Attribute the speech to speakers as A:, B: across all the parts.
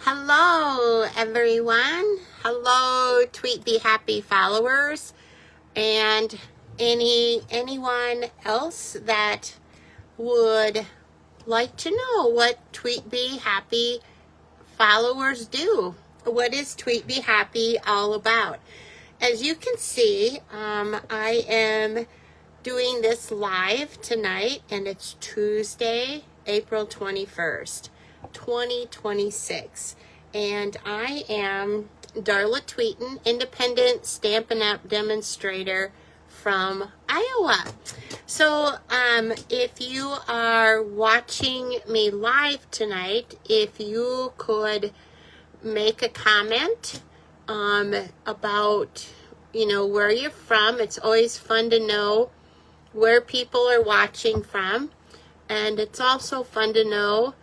A: Hello, everyone. Hello, Tweet Be Happy followers, and anyone else that would like to know what Tweet Be Happy followers do. What is Tweet Be Happy all about? As you can see, I am doing this live tonight, and it's Tuesday, April 21st. 2026, and I am Darla Tweeten, independent Stampin' Up! Demonstrator from Iowa. So if you are watching me live tonight, if you could make a comment about where you're from. It's always fun to know where people are watching from, and it's also fun to know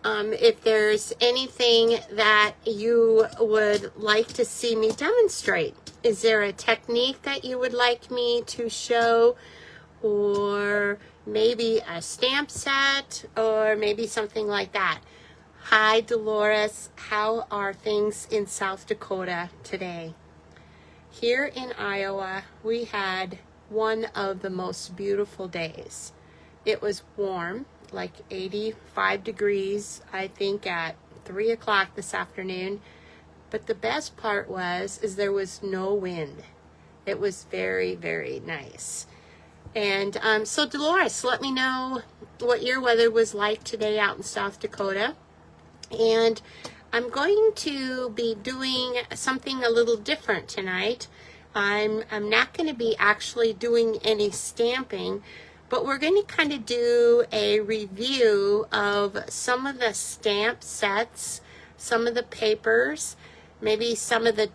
A: if there's anything that you would like to see me demonstrate. Is there a technique that you would like me to show, or maybe a stamp set, or maybe something like that? Hi, Dolores. How are things in South Dakota today? Here in Iowa, we had one of the most beautiful days. It was warm, like 85 degrees, I think, at 3 o'clock this afternoon. But the best part is there was no wind. It was very, very nice. And so Dolores, let me know what your weather was like today out in South Dakota. And I'm going to be doing something a little different tonight. I'm not going to be actually doing any stamping, but we're going to kind of do a review of some of the stamp sets, some of the papers, maybe some of the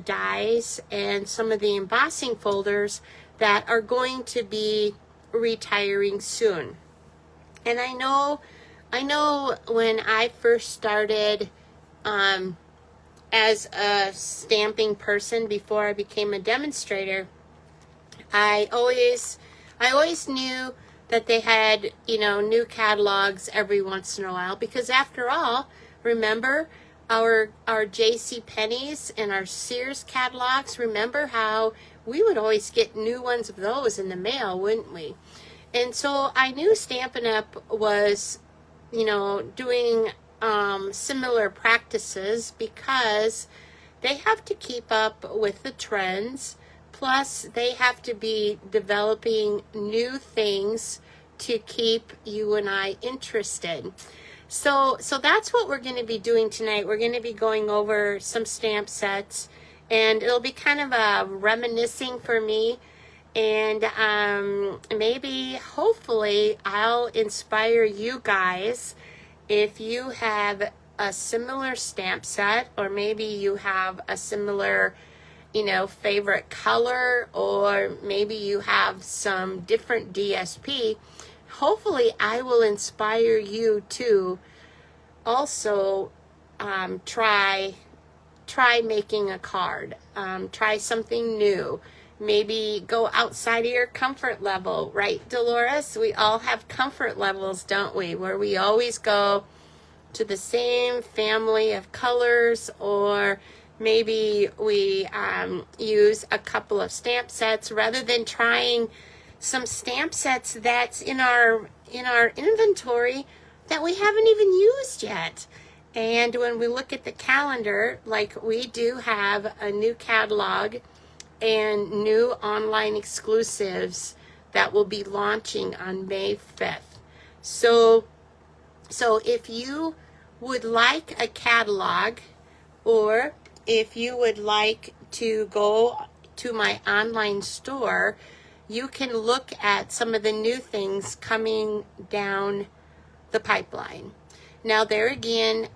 A: dies, and some of the embossing folders that are going to be retiring soon. And I know when I first started as a stamping person before I became a demonstrator, I always knew that they had, new catalogs every once in a while, because after all, remember our J.C. Penney's and our Sears catalogs? Remember how we would always get new ones of those in the mail, wouldn't we? And so I knew Stampin' Up! Was, doing similar practices, because they have to keep up with the trends. Plus, they have to be developing new things to keep you and I interested. So that's what we're going to be doing tonight. We're going to be going over some stamp sets, and it'll be kind of a reminiscing for me. And maybe, hopefully, I'll inspire you guys if you have a similar stamp set, or maybe you have a similar favorite color, or maybe you have some different DSP. Hopefully I will inspire you to also try making a card, try something new, maybe go outside of your comfort level, right, Dolores? We all have comfort levels, don't we, where we always go to the same family of colors, or maybe we use a couple of stamp sets rather than trying some stamp sets that's in our inventory that we haven't even used yet. And when we look at the calendar, like we do have a new catalog and new online exclusives that will be launching on May 5th. So if you would like a catalog, or if you would like to go to my online store, you can look at some of the new things coming down the pipeline. Now, there again,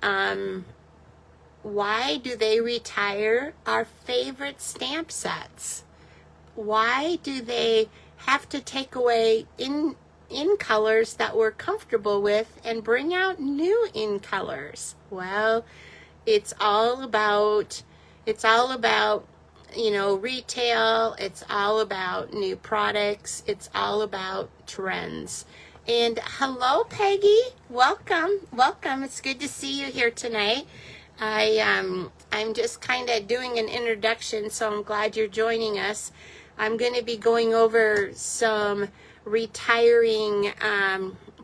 A: why do they retire our favorite stamp sets? Why do they have to take away in colors that we're comfortable with and bring out new in colors? Well, it's all about retail. It's all about new products. It's all about trends. And hello, Peggy. Welcome. Welcome. It's good to see you here tonight. I'm just kind of doing an introduction, so I'm glad you're joining us. I'm going to be going over some retiring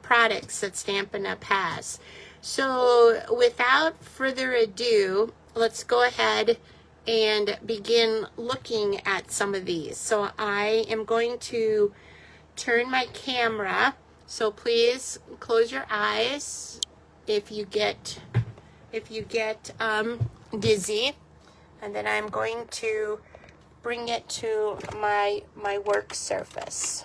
A: products that Stampin' Up! Has. So without further ado, let's go ahead and begin looking at some of these. So I am going to turn my camera, so please close your eyes if you get dizzy, and then I'm going to bring it to my work surface.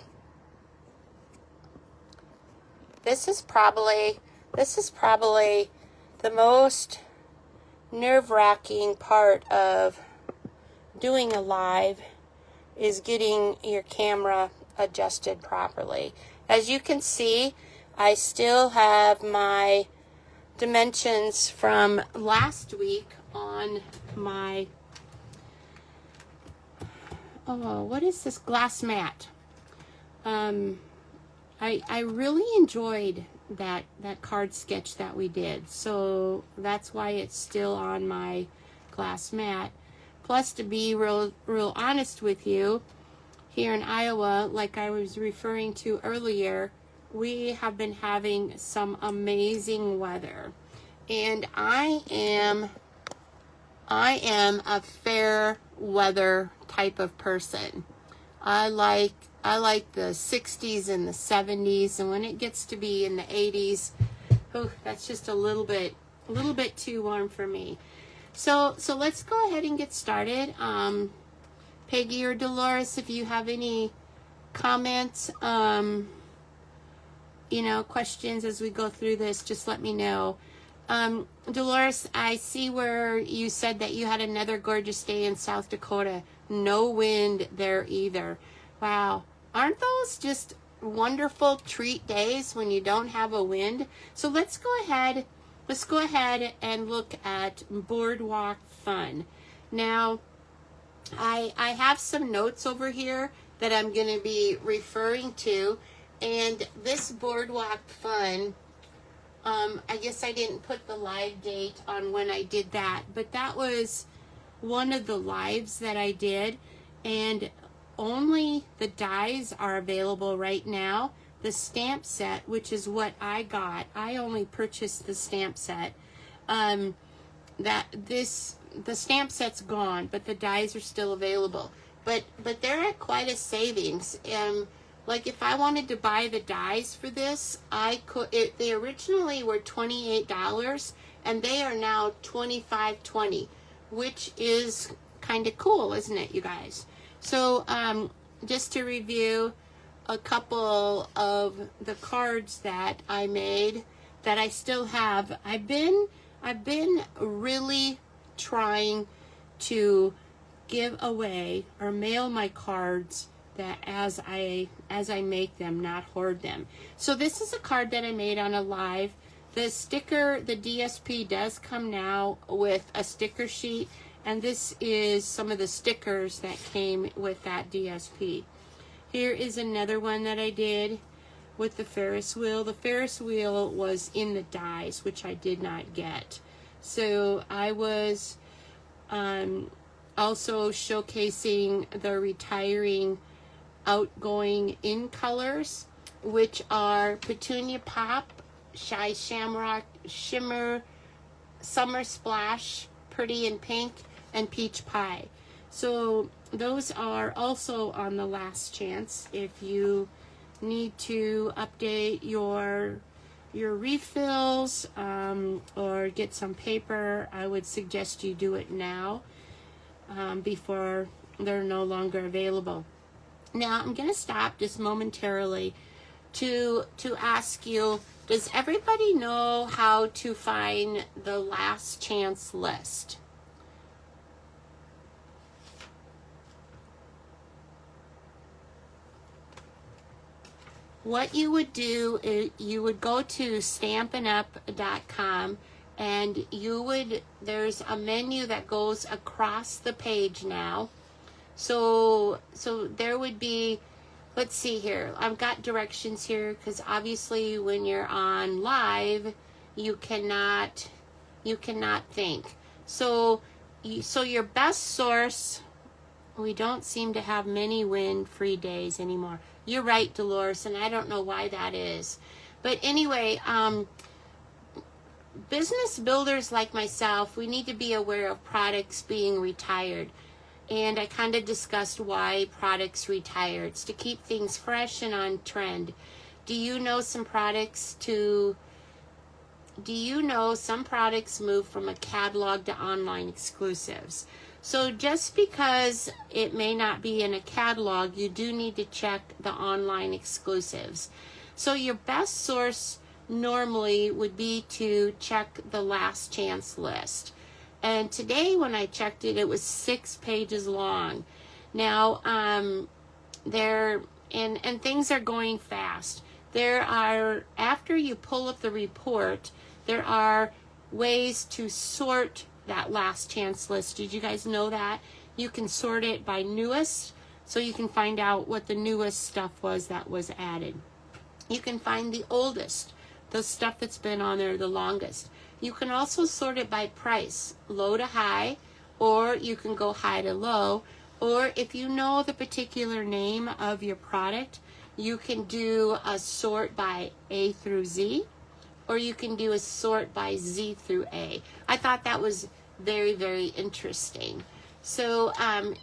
A: This is probably the most nerve-wracking part of doing a live, is getting your camera adjusted properly. As you can see, I still have my dimensions from last week on my, what is this, glass mat. I really enjoyed that card sketch that we did, so that's why it's still on my glass mat. Plus, to be real honest with you, here in Iowa, like I was referring to earlier, we have been having some amazing weather, and I am a fair weather type of person. I like the 60s and the 70s, and when it gets to be in the 80s, oh, that's just a little bit too warm for me. So let's go ahead and get started. Peggy or Dolores, if you have any comments, questions as we go through this, just let me know. Dolores, I see where you said that you had another gorgeous day in South Dakota. No wind there either. Wow. Aren't those just wonderful treat days when you don't have a wind? So let's go ahead and look at Boardwalk Fun. Now, I have some notes over here that I'm going to be referring to, and this Boardwalk Fun, I guess I didn't put the live date on when I did that, but that was one of the lives that I did, and only the dies are available right now. The stamp set, which is what I got, I only purchased the stamp set. The stamp set's gone, but the dies are still available. But they're at quite a savings. Like if I wanted to buy the dies for this, I could. They originally were $28, and they are now $25.20, which is kind of cool, isn't it, you guys? So just to review a couple of the cards that I made that I still have, I've been really trying to give away or mail my cards that as I make them, not hoard them. So this is a card that I made on a live. The sticker, the DSP does come now with a sticker sheet, and this is some of the stickers that came with that DSP. Here is another one that I did with the Ferris wheel. The Ferris wheel was in the dies, which I did not get. So I was also showcasing the retiring outgoing in colors, which are Petunia Pop, Shy Shamrock, Shimmer, Summer Splash, Pretty in Pink, and Peach Pie. So those are also on the last chance. If you need to update your refills or get some paper, I would suggest you do it now before they're no longer available. Now I'm going to stop just momentarily to ask you, does everybody know how to find the last chance list? What you would do is you would go to stampinup.com, and there's a menu that goes across the page now. So there would be, let's see here. I've got directions here because obviously when you're on live, you cannot think. So your best source, we don't seem to have many win-free days anymore. You're right, Dolores, and I don't know why that is. But anyway, business builders like myself, we need to be aware of products being retired. And I kind of discussed why products retire. It's to keep things fresh and on trend. Do you know some products move from a catalog to online exclusives? So just because it may not be in a catalog, you do need to check the online exclusives. So your best source normally would be to check the last chance list. And today when I checked it, it was 6 pages long. Now, and things are going fast. There are, after you pull up the report, there are ways to sort that last chance list. Did you guys know that? You can sort it by newest, so you can find out what the newest stuff was that was added. You can find the oldest, the stuff that's been on there the longest. You can also sort it by price, low to high, or you can go high to low, or if you know the particular name of your product, you can do a sort by A through Z, or you can do a sort by Z through A. I thought that was very, very interesting. So,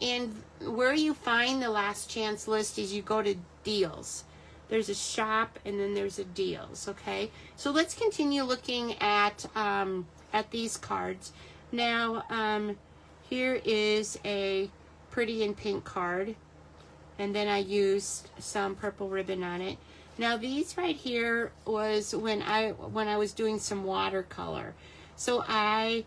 A: and where you find the last chance list is you go to deals. There's a shop and then there's a deals, okay? So let's continue looking at these cards. Now, here is a pretty in pink card, and then I used some purple ribbon on it. Now these right here was when I was doing some watercolor. So if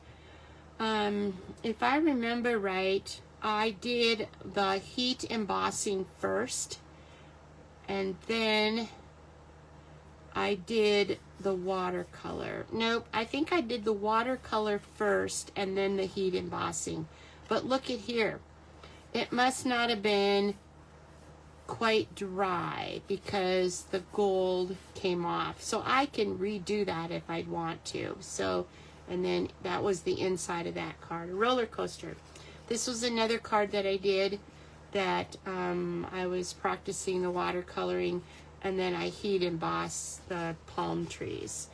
A: I remember right, I did the heat embossing first, and then I did the watercolor. Nope, I think I did the watercolor first and then the heat embossing. But look at here. It must not have been quite dry because the gold came off. So I can redo that if I'd want to. So, and then that was the inside of that card. A roller coaster. This was another card that I did that I was practicing the watercoloring, and then I heat embossed the palm trees.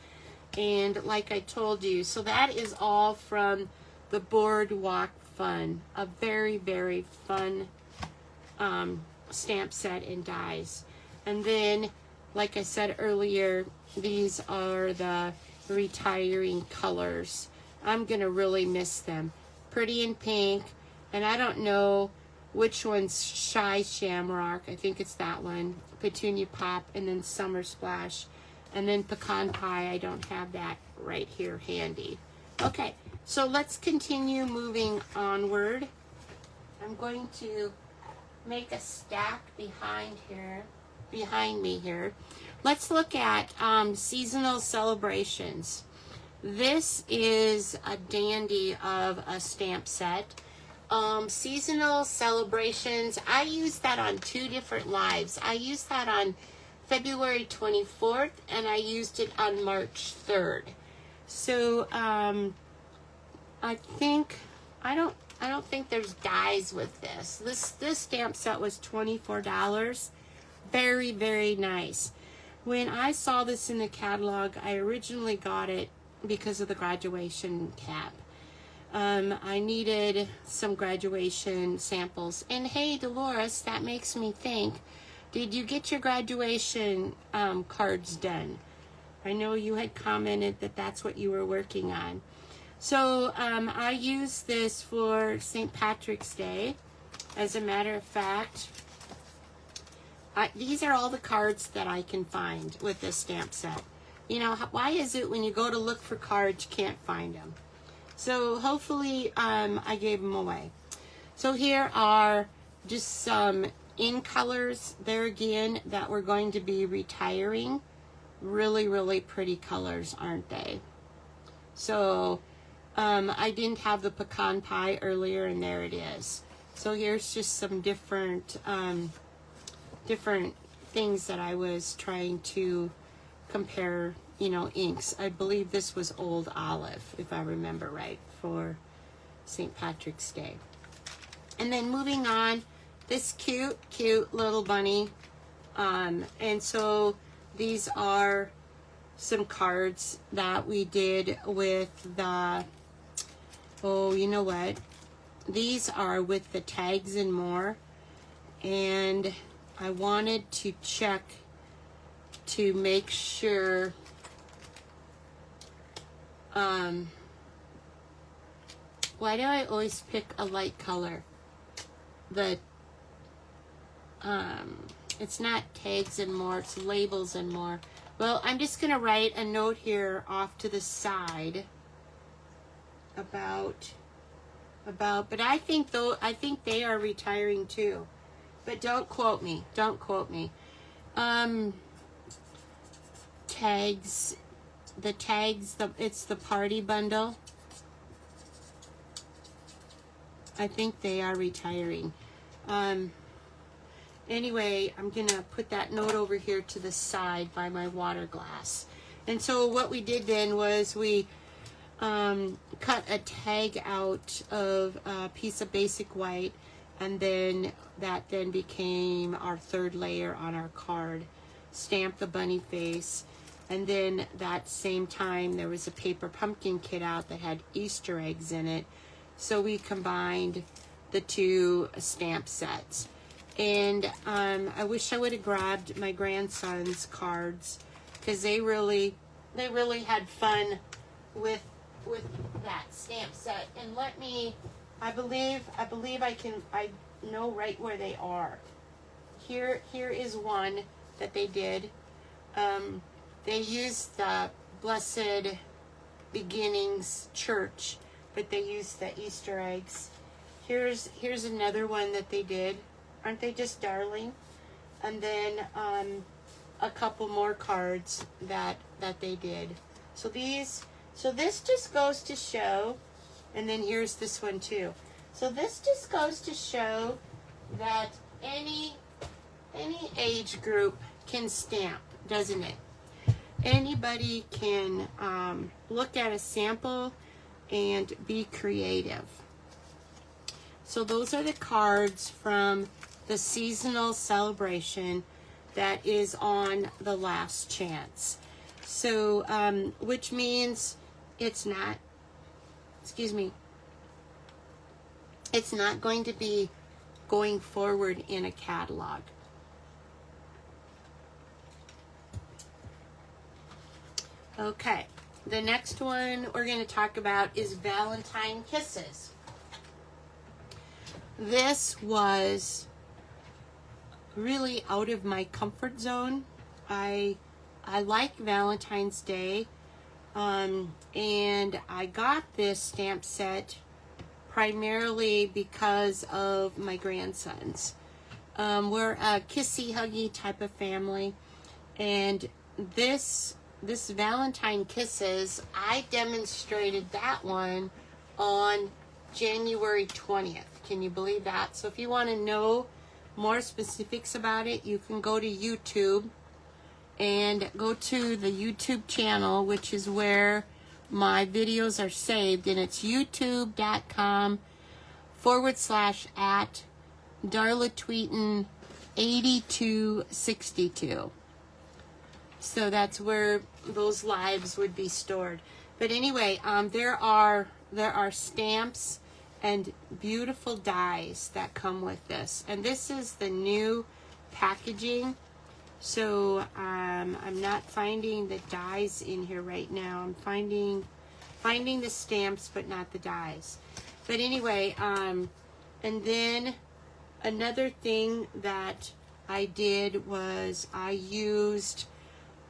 A: And like I told you, so that is all from the Boardwalk Fun, a very, very fun stamp set and dies. And then, like I said earlier, these are the retiring colors. I'm gonna really miss them. Pretty in pink, and I don't know which one's Shy Shamrock. I think it's that one. Petunia Pop, and then Summer Splash, and then Pecan Pie. I don't have that right here handy. Okay, so let's continue moving onward. I'm going to make a stack behind me here. Let's look at seasonal celebrations. This is a dandy of a stamp set. Seasonal celebrations, I used that on 2 different lives. I used that on February 24th, and I used it on March 3rd. So I don't think there's dies with this. This stamp set was $24. Very, very nice. When I saw this in the catalog, I originally got it because of the graduation cap. I needed some graduation samples. And hey, Dolores, that makes me think, did you get your graduation cards done? I know you had commented that that's what you were working on. So I used this for St. Patrick's Day. As a matter of fact, these are all the cards that I can find with this stamp set. You know, why is it when you go to look for cards, you can't find them? So hopefully I gave them away. So here are just some in colors there again that we're going to be retiring. Really, really pretty colors, aren't they? So I didn't have the pecan pie earlier, and there it is. So here's just some different things that I was trying to compare, you know, inks. I believe this was Old Olive, if I remember right, for St. Patrick's Day. And then moving on, this cute little bunny. And so these are some cards that we did with the, oh, you know what? These are with the tags and more. And I wanted to check to make sure why do I always pick a light color? It's not tags and more, it's labels and more. Well, I'm just gonna write a note here off to the side about but I think they are retiring too. But don't quote me. Don't quote me. Tags, it's the party bundle. I think they are retiring. Anyway, I'm gonna put that note over here to the side by my water glass. And so what we did then was we cut a tag out of a piece of basic white, and then that then became our third layer on our card. Stamped the bunny face, and then that same time there was a paper pumpkin kit out that had Easter eggs in it. So we combined the two stamp sets. And I wish I would have grabbed my grandson's cards, because they really had fun with that stamp set. And I believe I know right where they are. Here is one that they did. They used the Blessed Beginnings Church, but they used the Easter eggs. Here's another one that they did. Aren't they just darling? And then a couple more cards that they did. So this just goes to show, and then here's this one too. So this just goes to show that any age group can stamp, doesn't it? Anybody can look at a sample and be creative. So those are the cards from the seasonal celebration that is on the last chance. So, which means it's not going to be going forward in a catalog. Okay, the next one we're going to talk about is Valentine Kisses. This was really out of my comfort zone. I like Valentine's Day, and I got this stamp set primarily because of my grandsons. We're a kissy huggy type of family, and this Valentine Kisses, I demonstrated that one on January 20th. Can you believe that? So if you want to know more specifics about it, you can go to YouTube and go to the YouTube channel, which is where my videos are saved, and it's youtube.com/@Darla Tweeten 8262. So that's where those lives would be stored. But anyway, there are stamps and beautiful dies that come with this, and this is the new packaging. So I'm not finding the dies in here right now. I'm finding the stamps but not the dies. But anyway, and then another thing that I did was I used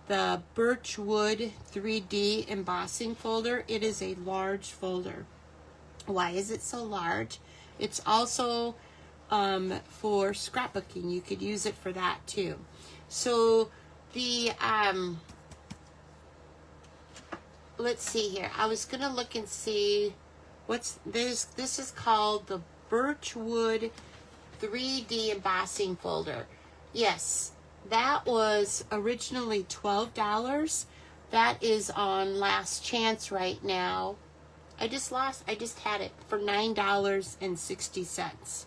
A: the Birchwood 3D embossing folder. It is a large folder. Why is it so large? It's also for scrapbooking. You could use it for that too. So the let's see here. I was gonna look and see what's this. This is called the Birchwood 3D embossing folder. Yes, That was originally $12. That is on last chance right now. I just had it for $9.60.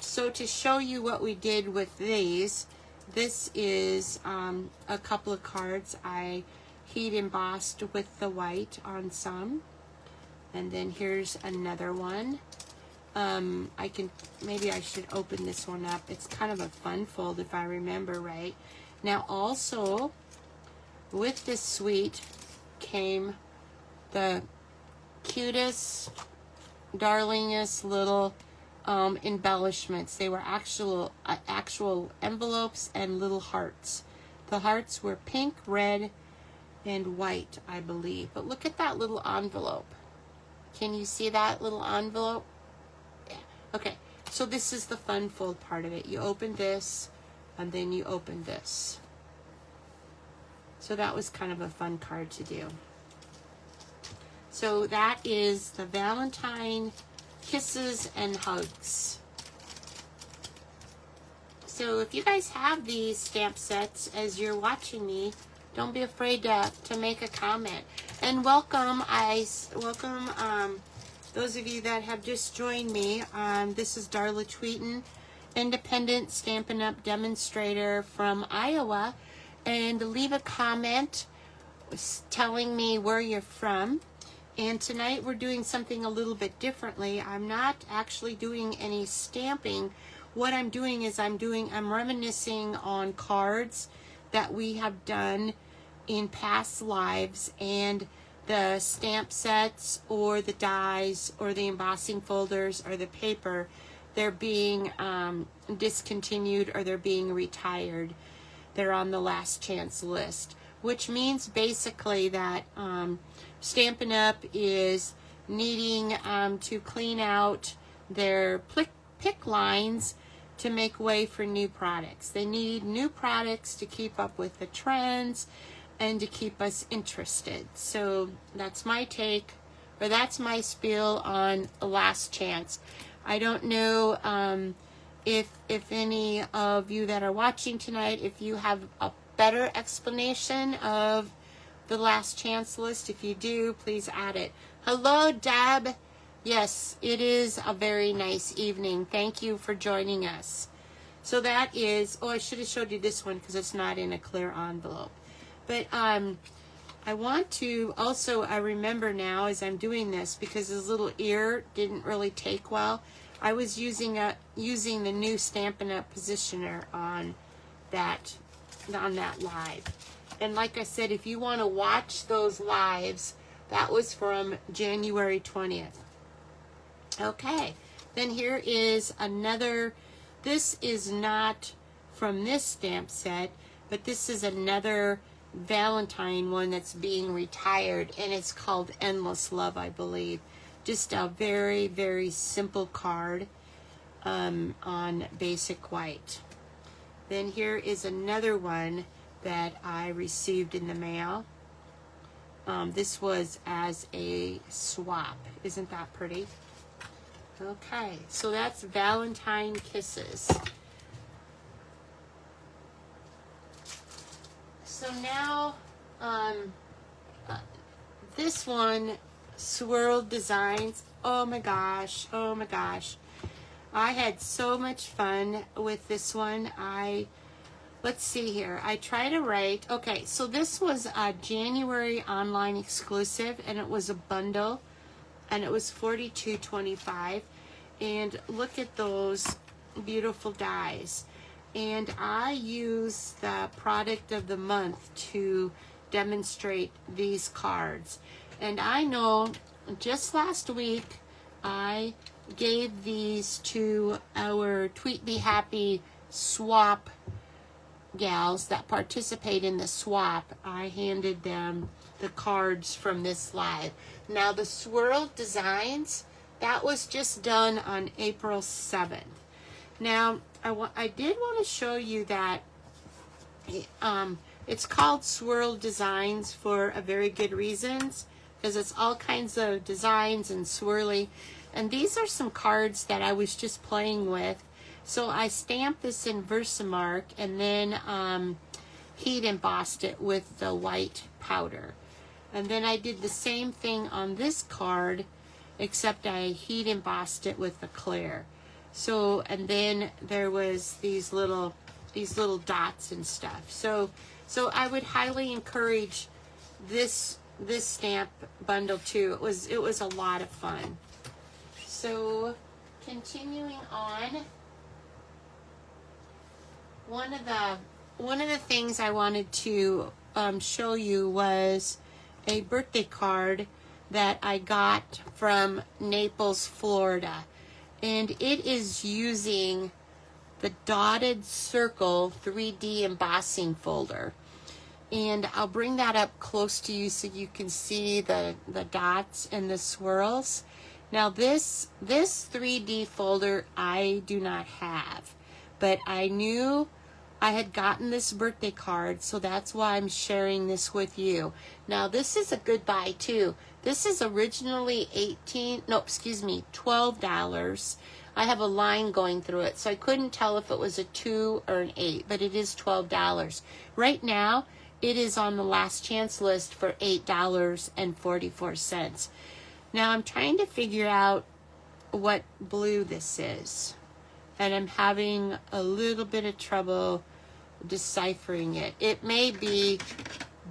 A: So to show you what we did with these, this is a couple of cards I heat embossed with the white on some. And then here's another one. Maybe I should open this one up. It's kind of a fun fold if I remember right. Now also, with this suite came the cutest, darlingest little embellishments. They were actual envelopes and little hearts. The hearts were pink, red, and white, I believe. But look at that little envelope. Can you see that little envelope? Yeah. Okay, so this is the fun fold part of it. You open this, and then you open this. So that was kind of a fun card to do. So that is the Valentine Kisses and Hugs. So if you guys have these stamp sets as you're watching me, don't be afraid to make a comment. And welcome those of you that have just joined me. This is Darla Tweeten, independent Stampin' Up! Demonstrator from Iowa. And leave a comment telling me where you're from. And tonight we're doing something a little bit differently. I'm not actually doing any stamping. What I'm doing is I'm reminiscing on cards that we have done in past lives, and the stamp sets or the dies or the embossing folders or the paper, they're being discontinued or they're being retired. They're on the last chance list, which means basically that Stampin' Up! Is needing to clean out their pick lines to make way for new products. They need new products to keep up with the trends and to keep us interested. So that's my take, or that's my spiel on Last Chance. I don't know if any of you that are watching tonight, if you have a better explanation of the Last Chance list. If you do, please add it. Hello, Deb. Yes, it is a very nice evening. Thank you for joining us. So that is, I should have showed you this one because it's not in a clear envelope. But I want to also, I remember now as I'm doing this, because his little ear didn't really take well, I was using the new Stampin' Up! Positioner on that live. And like I said, if you want to watch those lives, that was from January 20th. Okay, then here is another. This is not from this stamp set, but this is another Valentine one that's being retired, and it's called Endless Love, I believe. Just a very, very simple card on basic white. Then here is another one that I received in the mail. This was as a swap. Isn't that pretty? Okay, so that's Valentine Kisses. So now, this one, Swirled Designs. Oh my gosh, oh my gosh. I had so much fun with this one. Let's see here. I try to write. Okay, so this was a January online exclusive, and it was a bundle, and it was $42.25. And look at those beautiful dies. And I use the product of the month to demonstrate these cards. And I know just last week I gave these to our Tweet Be Happy swap gals that participate in the swap. I handed them the cards from this live. Now the Swirled Designs, that was just done on April 7th. Now I did want to show you that it's called Swirled Designs for a very good reasons, because it's all kinds of designs and swirly. And these are some cards that I was just playing with, So I stamped this in Versamark and then heat embossed it with the white powder. And then I did the same thing on this card, except I heat embossed it with the clear. So, and then there was these little dots and stuff. So I would highly encourage this stamp bundle too. It was a lot of fun. So continuing on, one of the things I wanted to show you was a birthday card that I got from Naples, Florida. And it is using the dotted circle 3D embossing folder. And I'll bring that up close to you so you can see the dots and the swirls. Now this 3D folder I do not have, but I knew I had gotten this birthday card, so that's why I'm sharing this with you. Now this is a good buy too. This is originally $12. I have a line going through it, so I couldn't tell if it was a 2 or an 8, but it is $12. Right now, it is on the last chance list for $8.44. Now I'm trying to figure out what blue this is, and I'm having a little bit of trouble deciphering it. It may be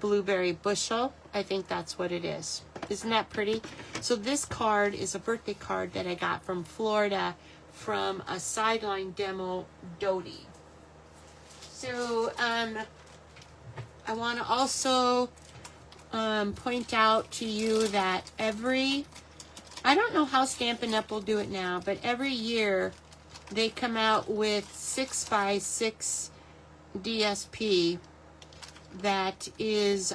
A: Blueberry Bushel. I think that's what it is. Isn't that pretty? So this card is a birthday card that I got from Florida from a sideline demo, Dodie. So I want to also point out to you that I don't know how Stampin' Up! Will do it now, but every year they come out with 6x6 DSP that is,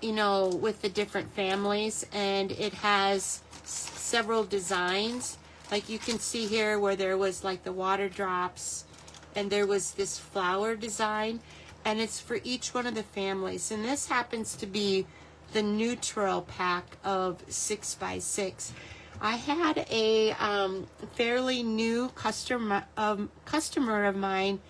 A: with the different families, and it has several designs. Like you can see here where there was like the water drops, and there was this flower design, and it's for each one of the families. And this happens to be the neutral pack of 6x6. I had a fairly new customer of mine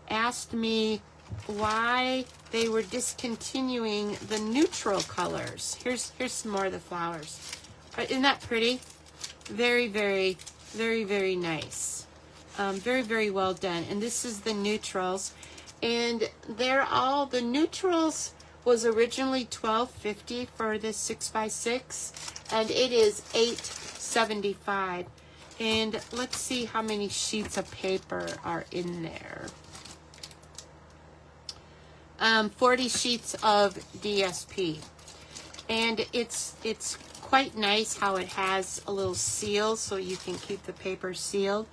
A: asked me why they were discontinuing the neutral colors. Here's some more of the flowers. Isn't that pretty? Very, very, very, very nice. Very, very well done. And this is the neutrals. And the neutrals was originally $12.50 for this 6x6. And it is $8.75. And let's see how many sheets of paper are in there. 40 sheets of DSP. And it's quite nice how it has a little seal so you can keep the paper sealed.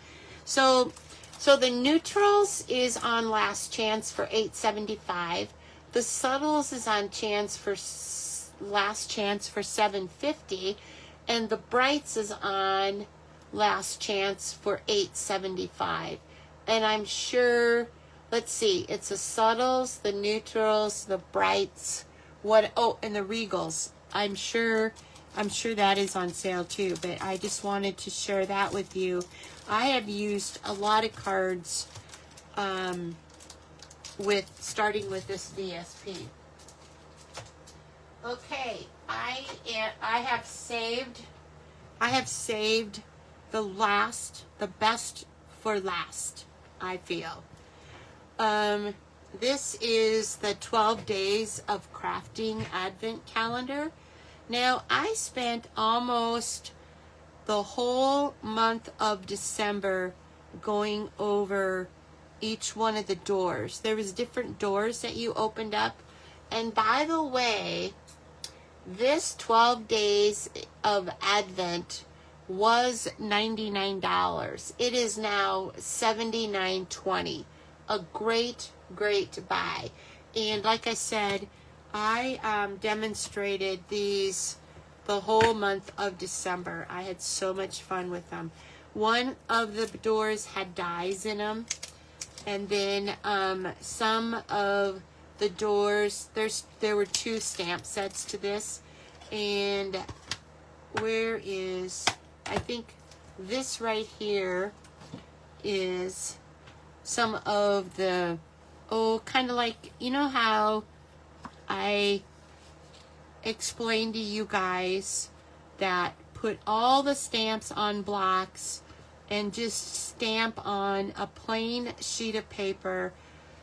A: So the neutrals is on last chance for $8.75. The subtles is on last chance for $7.50, and the brights is on last chance for $8.75. And I'm sure, let's see, it's the subtles, the neutrals, the brights, and the regals. I'm sure that is on sale too, but I just wanted to share that with you. I have used a lot of cards starting with this DSP. Okay, I have saved the best for last, I feel. This is the 12 Days of Crafting Advent Calendar. Now, I spent almost the whole month of December going over each one of the doors. There was different doors that you opened up. And by the way, this 12 Days of Advent was $99. It is now $79.20. A great, great buy. And like I said, I demonstrated these the whole month of December. I had so much fun with them. One of the doors had dies in them. And then some of the doors, there were 2 stamp sets to this. And I think this right here is some of the, kind of like, you know how I explained to you guys that put all the stamps on blocks and just stamp on a plain sheet of paper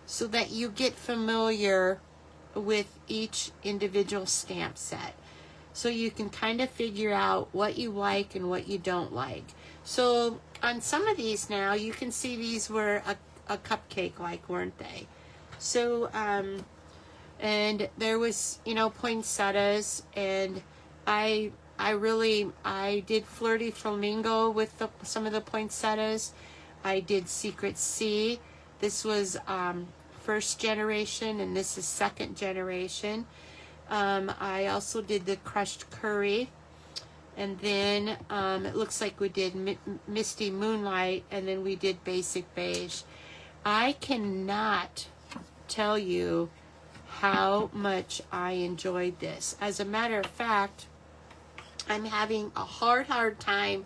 A: so that you get familiar with each individual stamp set. So you can kind of figure out what you like and what you don't like. So on some of these now, you can see these were a cupcake like, weren't they? So, and there was, you know, poinsettias, and I did Flirty Flamingo with some of the poinsettias. I did Secret Sea. This was first generation, and this is second generation. I also did the crushed curry, and then it looks like we did Misty Moonlight, and then we did Basic Beige. I cannot tell you how much I enjoyed this. As a matter of fact, I'm having a hard time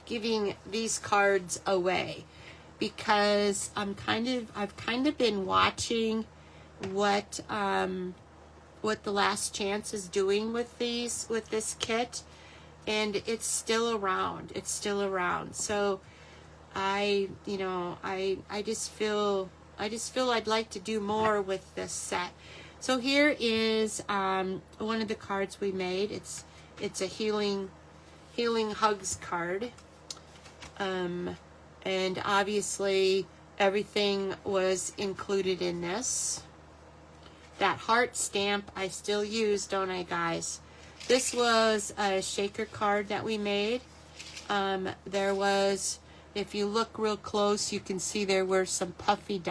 A: giving these cards away because I've kind of been watching what the Last Chance is doing with this kit, and it's still around. It's still around. So I just feel I'd like to do more with this set. So here is one of the cards we made. It's a healing hugs card. And obviously everything was included in this. That heart stamp I still use, don't I, guys? This was a shaker card that we made. There was, if you look real close, you can see there were some puffy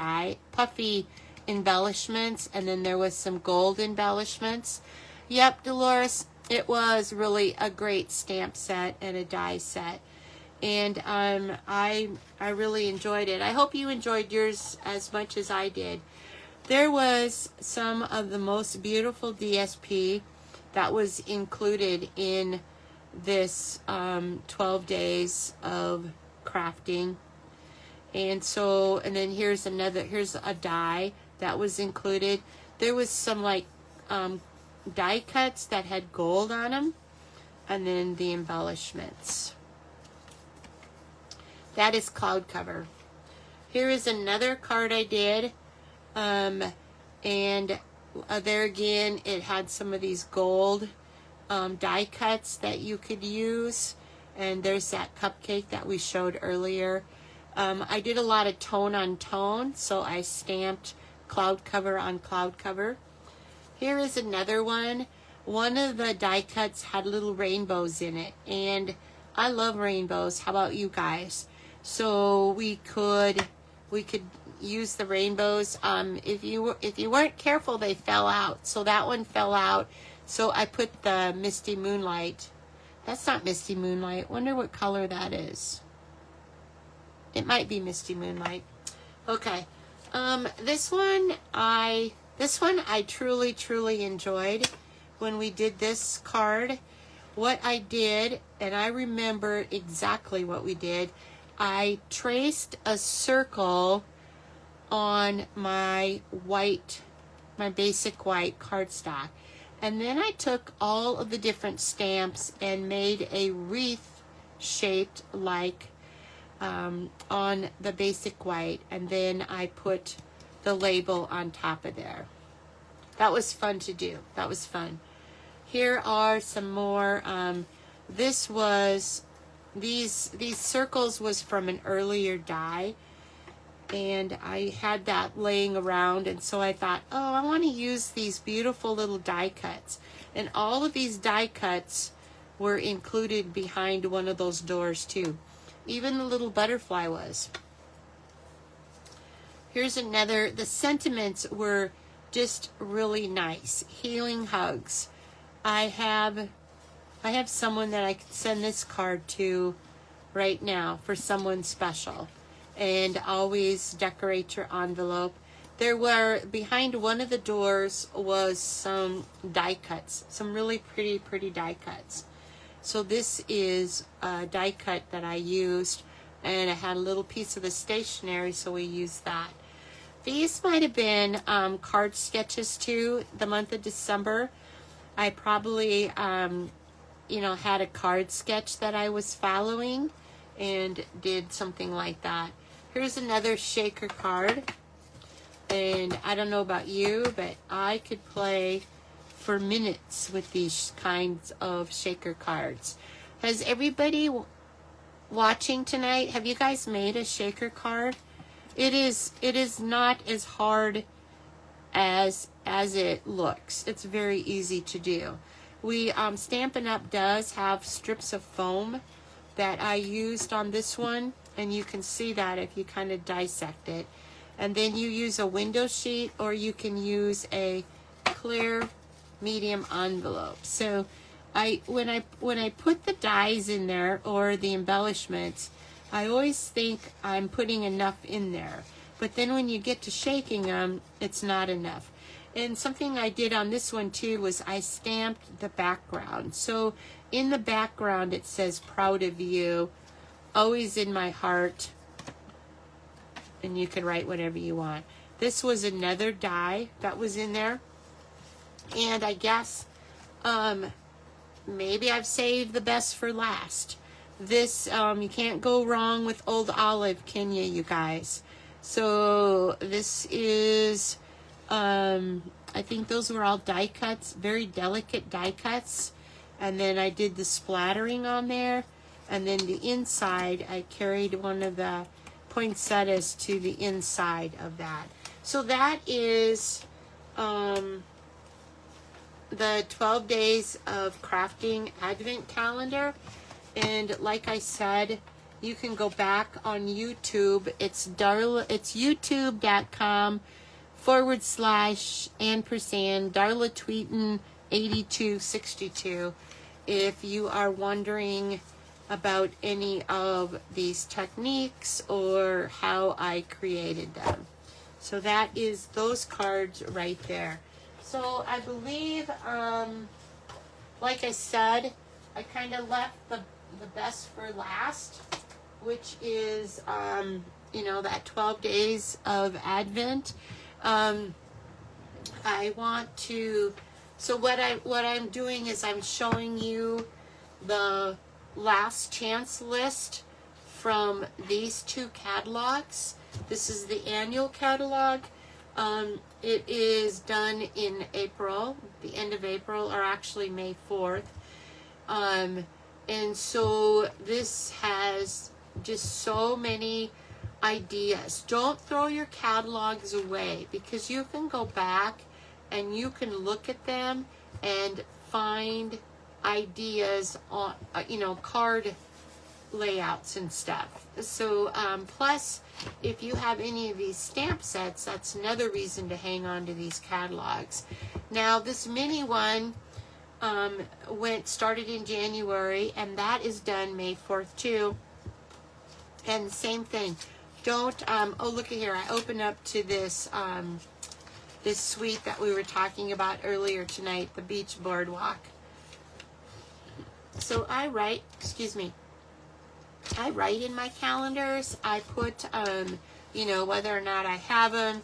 A: embellishments, and then there was some gold embellishments. Yep, Dolores, it was really a great stamp set and a die set. And I really enjoyed it. I hope you enjoyed yours as much as I did. There was some of the most beautiful DSP that was included in this 12 days of crafting. And so, and then here's a die that was included. There was some like die cuts that had gold on them, and then the embellishments. That is cloud cover. Here is another card I did. And there again, it had some of these gold die cuts that you could use. And there's that cupcake that we showed earlier. I did a lot of tone on tone, so I stamped cloud cover on cloud cover. Here is another one. One of the die cuts had little rainbows in it, and I love rainbows. How about you guys? So we could use the rainbows. If you weren't careful, they fell out. So that one fell out. So I put the Misty Moonlight. That's not Misty Moonlight. Wonder what color that is. It might be Misty Moonlight. Okay. This one I truly enjoyed when we did this card. What I did, and I remember exactly what we did, I traced a circle on my basic white cardstock. And then I took all of the different stamps and made a wreath shaped like on the basic white. And then I put the label on top of there. That was fun to do. That was fun. Here are some more. These circles was from an earlier die, and I had that laying around, and so I thought, oh, I want to use these beautiful little die cuts. And all of these die cuts were included behind one of those doors too. Even the little butterfly was. Here's another. The sentiments were just really nice. Healing hugs. I have someone that I can send this card to right now for someone special. And always decorate your envelope. There were, behind one of the doors was some die cuts. Some really pretty die cuts. So this is a die cut that I used, and I had a little piece of the stationery, so we used that. These might have been card sketches too. The month of December, I probably, had a card sketch that I was following and did something like that. Here's another shaker card. And I don't know about you, but I could play for minutes with these kinds of shaker cards. Has everybody watching tonight, have you guys made a shaker card? It is not as hard as it looks. It's very easy to do. We Stampin' Up! Does have strips of foam that I used on this one, and you can see that if you kind of dissect it. And then you use a window sheet, or you can use a clear medium envelope. So when I put the dies in there, or the embellishments, I always think I'm putting enough in there. But then when you get to shaking them, it's not enough. And something I did on this one too was I stamped the background. So in the background it says, "Proud of you, always in my heart." And you can write whatever you want. This was another die that was in there. And I guess maybe I've saved the best for last. This, you can't go wrong with Old Olive, can you guys? So this is, I think those were all die cuts, very delicate die cuts. And then I did the splattering on there. And then the inside, I carried one of the poinsettias to the inside of that. So that is the 12 days of crafting advent calendar. And like I said, you can go back on YouTube. It's Darla, it's youtube.com/& Darla Tweeten 8262 if you are wondering about any of these techniques or how I created them. So that is those cards right there. So I believe, like I said, I kind of left the best for last, which is, that 12 days of Advent. I want to, so what I'm doing is I'm showing you the last chance list from these two catalogs. This is the annual catalog. It is done in April, the end of April, or actually May 4th. And so this has just so many ideas. Don't throw your catalogs away, because you can go back and you can look at them and find ideas on, card layouts and stuff. So, plus, if you have any of these stamp sets, that's another reason to hang on to these catalogs. Now, this mini one started in January, and that is done May 4th too. And same thing. Don't, look at here. I opened up to this, this suite that we were talking about earlier tonight, the beach boardwalk. So I write in my calendars. I put, whether or not I have them.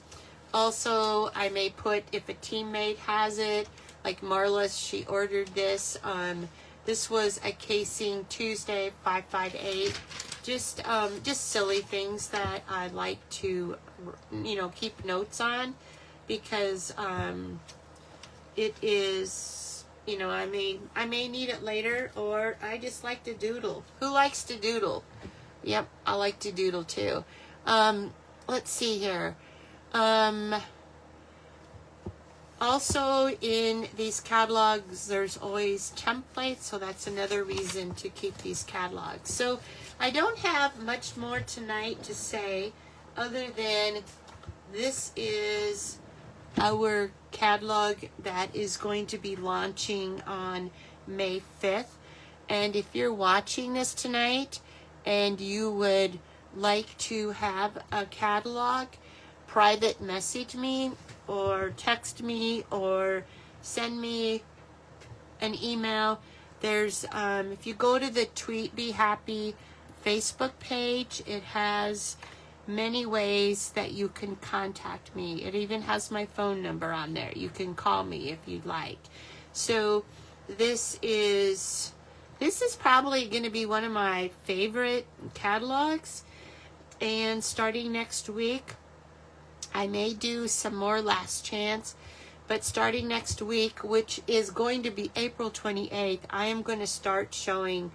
A: Also, I may put if a teammate has it. Like Marla, she ordered this. This was a casing Tuesday, 558. Just silly things that I like to, keep notes on, because it is, I may need it later, or I just like to doodle. Who likes to doodle? Yep, I like to doodle too. Let's see here. Also, in these catalogs, there's always templates, so that's another reason to keep these catalogs. So I don't have much more tonight to say, other than this is our catalog that is going to be launching on May 5th. And if you're watching this tonight and you would like to have a catalog, private message me, or text me, or send me an email. There's, if you go to the Tweet Be Happy Facebook page, it has many ways that you can contact me. It even has my phone number on there. You can call me if you'd like. So this is probably going to be one of my favorite catalogs. And starting next week, I may do some more last chance. But starting next week, which is going to be April 28th, I am going to start showing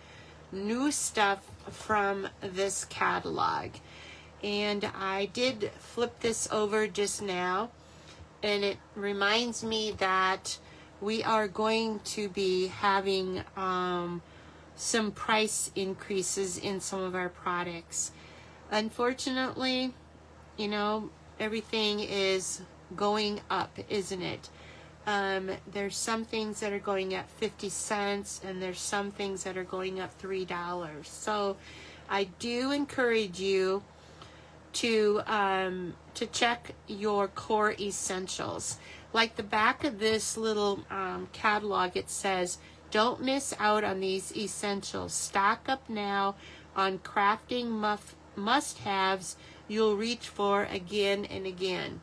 A: new stuff from this catalog. And I did flip this over just now, and it reminds me that we are going to be having some price increases in some of our products. Unfortunately, you know, everything is going up, isn't it? There's some things that are going up 50 cents, and there's some things that are going up $3. So I do encourage you to check your core essentials. Like the back of this little catalog, it says, don't miss out on these essentials. Stock up now on crafting must-haves you'll reach for again and again.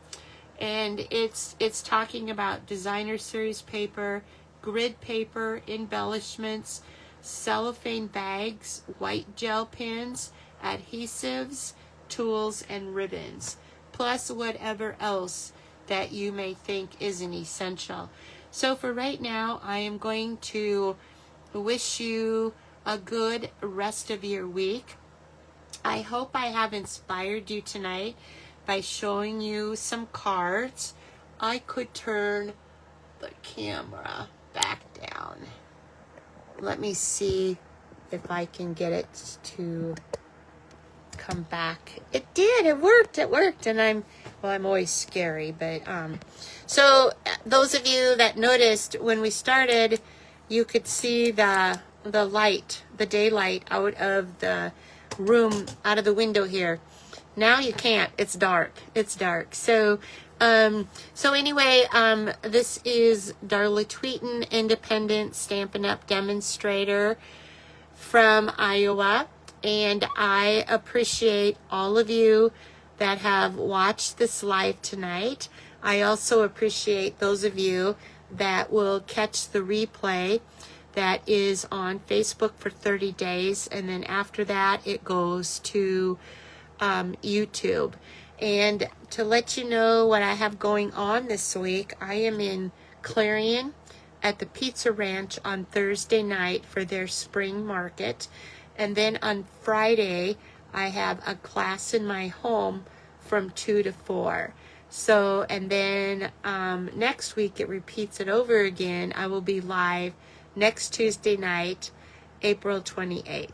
A: And it's talking about designer series paper, grid paper, embellishments, cellophane bags, white gel pens, adhesives, tools, and ribbons, plus whatever else that you may think is an essential. So for right now, I am going to wish you a good rest of your week. I hope I have inspired you tonight by showing you some cards. I could turn the camera back down. Let me see if I can get it to come back. It did. It worked. And I'm always scary, but so those of you that noticed when we started, you could see the light, the daylight out of the room, out of the window here. Now you can't. It's dark. So anyway, this is Darla Tweeten, independent Stampin' Up! Demonstrator from Iowa. And I appreciate all of you that have watched this live tonight. I also appreciate those of you that will catch the replay that is on Facebook for 30 days. And then after that, it goes to YouTube. And to let you know what I have going on this week, I am in Clarion at the Pizza Ranch on Thursday night for their spring market. And then on Friday, I have a class in my home from 2 to 4. So, and then next week it repeats it over again. I will be live next Tuesday night, April 28th.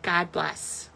A: God bless.